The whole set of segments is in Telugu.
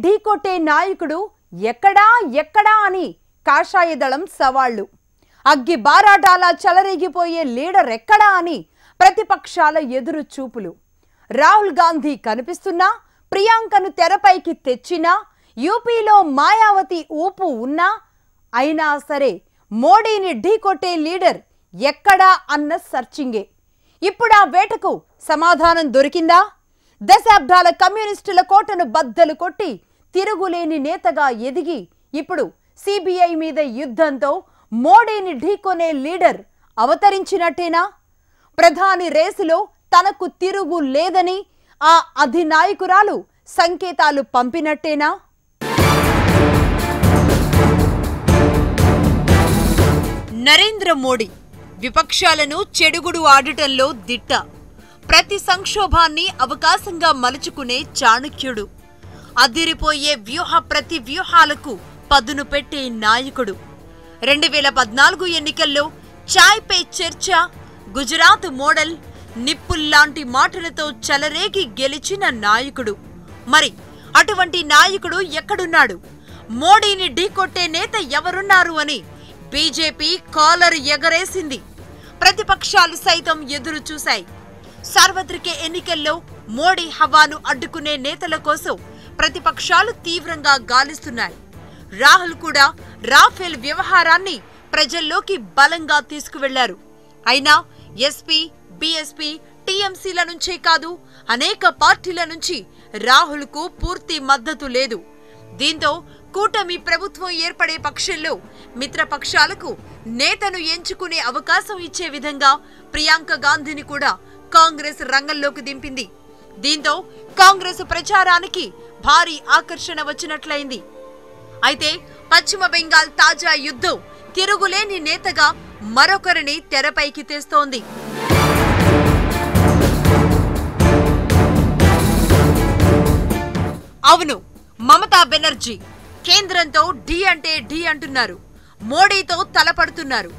ఢీకొట్టే నాయకుడు ఎక్కడా ఎక్కడా అని కాషాయ దళం సవాళ్లు. అగ్గి బారాటాల చెలరేగిపోయే లీడర్ ఎక్కడా అని ప్రతిపక్షాల ఎదురు చూపులు. రాహుల్ గాంధీ కనిపిస్తున్నా, ప్రియాంకను తెరపైకి తెచ్చినా, యూపీలో మాయావతి ఊపు ఉన్నా, అయినా సరే మోడీని ఢీకొట్టే లీడర్ ఎక్కడా అన్న సర్చింగే. ఇప్పుడు ఆ వేటకు సమాధానం దొరికిందా? దశాబ్దాల కమ్యూనిస్టుల కోటను బద్దలు కొట్టి తిరుగులేని నేతగా ఎదిగి ఇప్పుడు సిబిఐ మీద యుద్ధంతో మోడీని ఢీకొనే లీడర్ అవతరించినట్టేనా? ప్రధాని రేసులో తనకు తిరుగు లేదని ఆ అధినాయకురాలు సంకేతాలు పంపినట్టేనా? నరేంద్ర మోడీ విపక్షాలను చెడుగుడు ఆడటంలో దిట్ట. ప్రతి సంక్షోభాన్ని అవకాశంగా మలుచుకునే చాణక్యుడు. అదిరిపోయే ప్రతి వ్యూహాలకు పదును పెట్టే నాయకుడు. 2014 ఎన్నికల్లో చాయ్ పే చర్చ, గుజరాత్ మోడల్, నిప్పుల్లాంటి మాటలతో చెలరేగి గెలిచిన నాయకుడు. మరి అటువంటి నాయకుడు ఎక్కడున్నాడు? మోడీని ఢీకొట్టే నేత ఎవరున్నారు అని బీజేపీ కాలర్ ఎగరేసింది. ప్రతిపక్షాలు సైతం ఎదురు చూశాయి. సార్వత్రిక ఎన్నికల్లో మోడీ హవాను అడ్డుకునే నేతల కోసం ప్రతిపక్షాలు తీవ్రంగా గాలిస్తున్నాయి. రాహుల్ కూడా రాఫెల్ వ్యవహారాన్ని ప్రజల్లోకి బలంగా తీసుకువెళ్లారు. అయినా ఎస్పీ, బీఎస్పీ, టీఎంసీల నుంచే కాదు, అనేక పార్టీల నుంచి రాహుల్కు పూర్తి మద్దతు లేదు. దీంతో కూటమి ప్రభుత్వం ఏర్పడే పక్షంలో మిత్రపక్షాలకు నేతను ఎంచుకునే అవకాశం ఇచ్చే విధంగా ప్రియాంక గాంధీని కూడా కాంగ్రెస్ రంగంలోకి దింపింది. దీంతో కాంగ్రెస్ ప్రచారానికి భారీ ఆకర్షణ వచ్చినట్లయింది. అయితే పశ్చిమ బెంగాల్ తాజా యుద్ధం తిరుగులేని నేతగా మరొకరిని తెరపైకి తెస్తోంది. అవును, మమతా బెనర్జీ. కేంద్రంతో ఢీ అంటే ఢీ అంటున్నారు. మోడీతో తలపడుతున్నారు.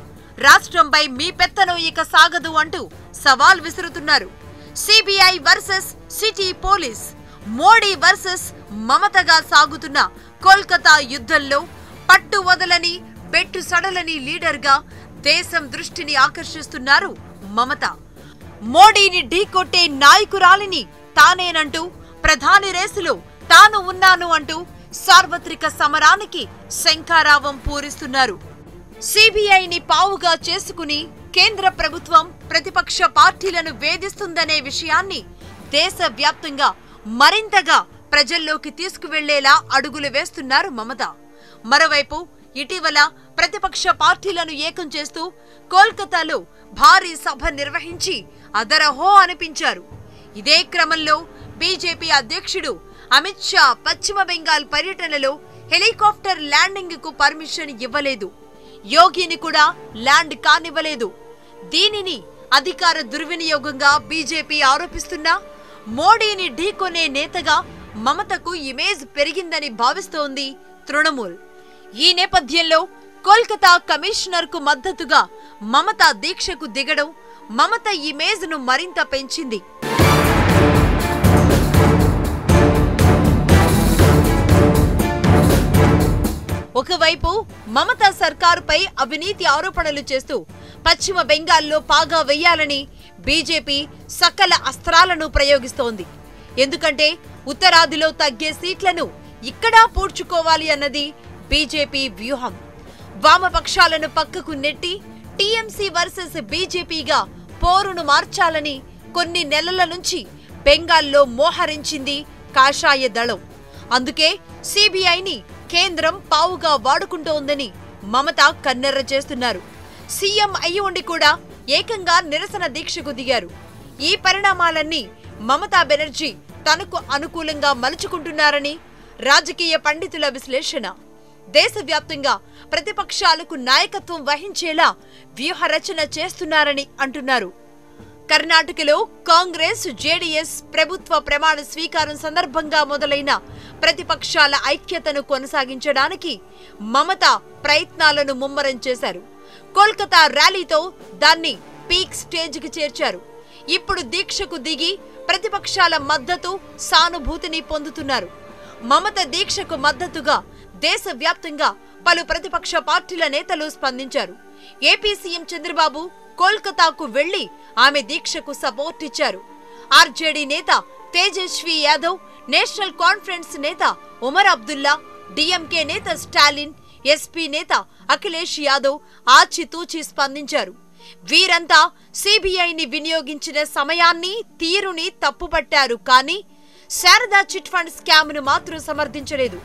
రాష్ట్రంపై మీ పెత్తనం ఇక సాగదు అంటూ సవాల్ విసురుతున్నారు. CBI versus city police, Modi versus మమతగా సాగుతున్న కోల్కతా యుద్ధంలో పట్టు వదలని, బెట్టు సడలని లీడర్గా దేశం దృష్టిని ఆకర్షిస్తున్నారు మమత. మోడీని ఢీకొట్టే నాయకురాలిని తానేనంటూ ప్రధాని రేసులో తాను ఉన్నాను అంటూ సార్వత్రిక సమరానికి శంఖారావం పూరిస్తున్నారు. సిబిఐని పావుగా చేసుకుని కేంద్ర ప్రభుత్వం ప్రతిపక్ష పార్టీలను వేధిస్తుందనే విషయాన్ని దేశవ్యాప్తంగా మరింతగా ప్రజల్లోకి తీసుకువెళ్లేలా అడుగులు వేస్తున్నారు మమత. మరోవైపు ఇటీవల ప్రతిపక్ష పార్టీలను ఏకం చేస్తూ కోల్కతాలో భారీ సభ నిర్వహించి అదరహో అనిపించారు. ఇదే క్రమంలో బీజేపీ అధ్యక్షుడు అమిత్ షా పశ్చిమ బెంగాల్ పర్యటనలో హెలికాప్టర్ ల్యాండింగ్ కు పర్మిషన్ ఇవ్వలేదు. యోగిని కూడా ల్యాండ్ కానివ్వలేదు. దీనిని అధికార దుర్వినియోగంగా బీజేపీ ఆరోపిస్తున్నా మోడీని ఢీకొనే నేతగా మమతకు ఇమేజ్ పెరిగిందని భావిస్తోంది తృణమూల్. ఈ నేపథ్యంలో కోల్కతా కమిషనర్ కు మద్దతుగా మమత దీక్షకు దిగడం మమత ఇమేజ్ ను మరింత పెంచింది. ఒకవైపు మమతా సర్కారుపై అవినీతి ఆరోపణలు చేస్తూ పశ్చిమ బెంగాల్లో పాగా వేయాలని బీజేపీ సకల అస్త్రాలను ప్రయోగిస్తోంది. ఎందుకంటే ఉత్తరాదిలో తగ్గే సీట్లను ఇక్కడా పూడ్చుకోవాలి అన్నది బీజేపీ వ్యూహం. వామపక్షాలను పక్కకు నెట్టి టీఎంసీ వర్సెస్ బీజేపీగా పోరును మార్చాలని కొన్ని నెలల నుంచి బెంగాల్లో మోహరించింది కాషాయ దళం. అందుకే సిబిఐని కేంద్రం పావుగా వాడుకుంటోందని మమత కన్నెర్ర చేస్తున్నారు. సీఎం అయి ఉండి కూడా ఏకంగా నిరసన దీక్షకు దిగారు. ఈ పరిణామాలన్నీ మమతా బెనర్జీ తనకు అనుకూలంగా మలుచుకుంటున్నారని రాజకీయ పండితుల విశ్లేషణ. దేశవ్యాప్తంగా ప్రతిపక్షాలకు నాయకత్వం వహించేలా వ్యూహరచన చేస్తున్నారని అంటున్నారు. కర్ణాటకలో కాంగ్రెస్, జేడీఎస్ ప్రభుత్వ ప్రమాణ స్వీకారం సందర్భంగా మొదలైన ప్రతిపక్షాల ఐక్యతను కొనసాగించడానికి మమత ప్రయత్నాలను ముమ్మరం చేశారు. కోల్కతా ర్యాలీతో దాన్ని పీక్ స్టేజ్కి చేర్చారు. ఇప్పుడు దీక్షకు దిగి ప్రతిపక్షాల మద్దతు, సానుభూతిని పొందుతున్నారు. మమత దీక్షకు మద్దతుగా దేశవ్యాప్తంగా పలు ప్రతిపక్ష పార్టీల నేతలు స్పందించారు. ఏపీ సీఎం చంద్రబాబు కోల్కతాకు వెళ్లి ఆమె దీక్షకు సపోర్ట్ ఇచ్చారు. ఆర్జేడీ నేత తేజస్వి యాదవ్, నేషనల్ కాన్ఫరెన్స్ నేత ఉమర్ అబ్దుల్లా, డిఎంకే నేత స్టాలిన్, ఎస్పీ నేత అఖిలేష్ యాదవ్ ఆచితూచి స్పందించారు. వీరంతా సిబిఐని వినియోగించిన సమయాన్ని, తీరుని తప్పుపట్టారు. కానీ శారదా చిట్ ఫండ్ స్కామ్ ను మాత్రం సమర్థించలేదు.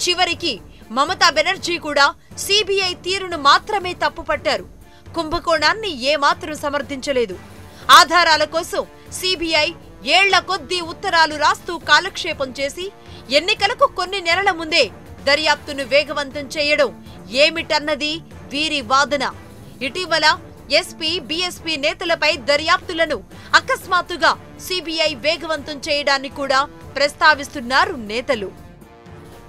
చివరికి మమతా బెనర్జీ కూడా సిబిఐ తీరును మాత్రమే తప్పుపట్టారు. కుంభకోణాన్ని ఏమాత్రం సమర్థించలేదు. ఆధారాల కోసం సిబిఐ ఏళ్ల కొద్దీ ఉత్తరాలు రాస్తూ కాలక్షేపం చేసి ఎన్నికలకు కొన్ని నెలల ముందే దర్యాప్తును వేగవంతం చేయడం ఏమిటన్నది వీరి వాదన. ఇటీవల ఎస్పీ, బీఎస్పీ నేతలపై దర్యాప్తులను అకస్మాత్తుగా సిబిఐ వేగవంతం చేయడాన్ని కూడా ప్రస్తావిస్తున్నారు నేతలు.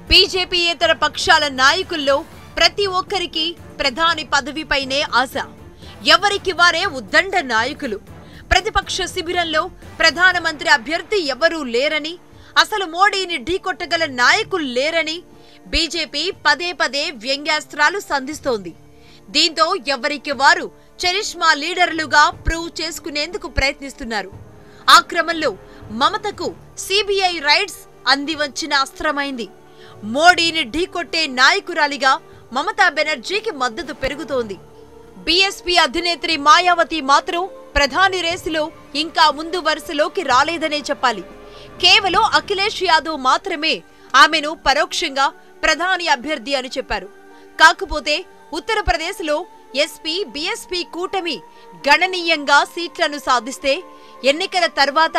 బీజేపీయేతర పక్షాల నాయకుల్లో ప్రతి ఒక్కరికి ప్రధాని పదవిపైనే ఆశ. ఎవరికి వారే ఉద్దండ నాయకులు. ప్రతిపక్ష శిబిరంలో ప్రధానమంత్రి అభ్యర్థి ఎవరూ లేరని, అసలు మోడీని ఢీకొట్టగల నాయకులు లేరని బీజేపీ పదే పదే వ్యంగ్యాస్త్రాలు సంధిస్తోంది. దీంతో ఎవరికి వారు చరిష్మా లీడర్లుగా ప్రూవ్ చేసుకునేందుకు ప్రయత్నిస్తున్నారు. ఆ క్రమంలో మమతకు సిబిఐ రైడ్స్ అందివచ్చిన అస్త్రమైంది. మోడీని ఢీకొట్టే నాయకురాలిగా మమతా బెనర్జీకి మద్దతు పెరుగుతోంది. బీఎస్పీ అధినేత్రి మాయావతి మాత్రం ప్రధాని రేసులో ఇంకా ముందు వరుసలోకి రాలేదనే చెప్పాలి. కేవలం అఖిలేష్ యాదవ్ మాత్రమే ఆమెను పరోక్షంగా ప్రధాని అభ్యర్థి అని చెప్పారు. కాకపోతే ఉత్తరప్రదేశ్లో ఎస్పీ, బీఎస్పీ కూటమి గణనీయంగా సీట్లను సాధిస్తే ఎన్నికల తర్వాత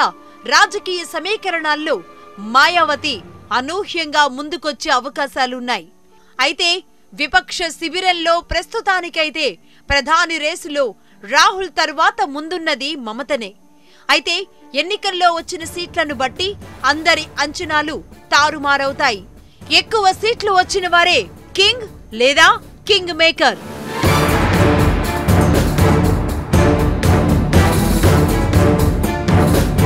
రాజకీయ సమీకరణాల్లో మాయావతి అనూహ్యంగా ముందుకొచ్చే అవకాశాలున్నాయి. అయితే విపక్ష శిబిరంలో ప్రస్తుతానికైతే ప్రధాని రేసులో రాహుల్ తర్వాత ముందున్నది మమతనే. అయితే ఎన్నికల్లో వచ్చిన సీట్లను బట్టి అందరి అంచనాలు తారుమారవుతాయి. ఎక్కువ సీట్లు వచ్చిన వారే కింగ్ లేదా కింగ్ మేకర్.